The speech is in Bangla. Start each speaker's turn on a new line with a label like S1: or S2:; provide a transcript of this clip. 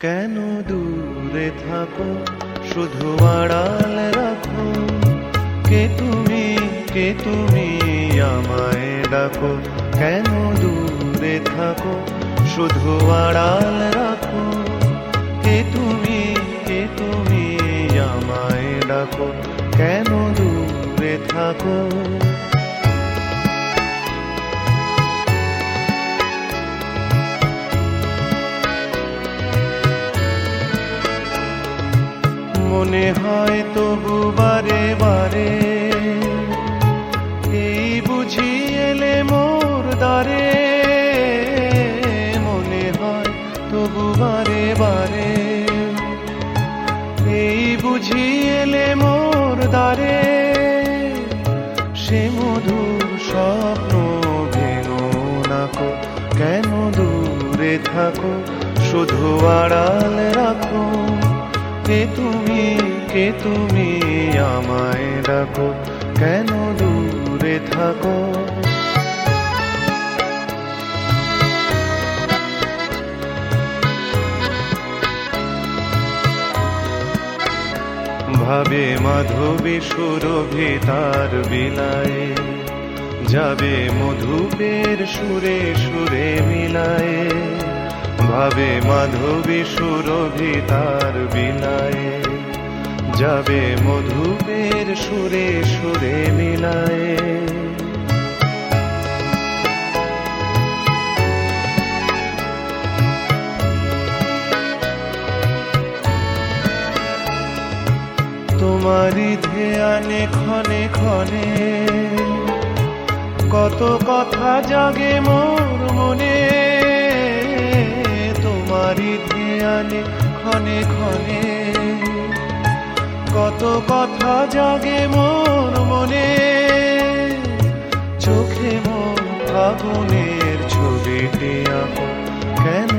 S1: কেন দূরে থাকো, শুধু আড়াল রাখো। কে তুমি আমায় ডাকো। কেন দূরে থাকো, শুধু আড়াল রাখো। কে তুমি আমায় ডাকো। কেন দূরে থাকো। মনে হয় তবু বারে বারে, এই বুঝি এলে মোর দ্বারে। মনে হয় তবু বারে বারে, এই বুঝি এলে মোর দ্বারে। সে মধুর স্বপ্ন ভেঙো নাকো। কেন দূরে থাকো, শুধু আড়াল রাখো। কে তুমি আমায় ডাকো। কেন দূরে থাকো। ভাবে মাধবী সুরভি তার বিলায়ে, যাবে মধুপের সুরে সুরে মিলায়ে। ভাবে মাধবী সুরভি তার বিলায়ে, যাবে মধুপের সুরে সুরে মিলায়ে। তোমারই ধ্যানে ক্ষণে ক্ষণে, কত কথা জাগে মোর মনে। তোমারই ধ্যানে ক্ষণে ক্ষণে, কত কথা জাগে মোর মনে। চোখে মোর আগুনের ছবিটি আঁকো। কেন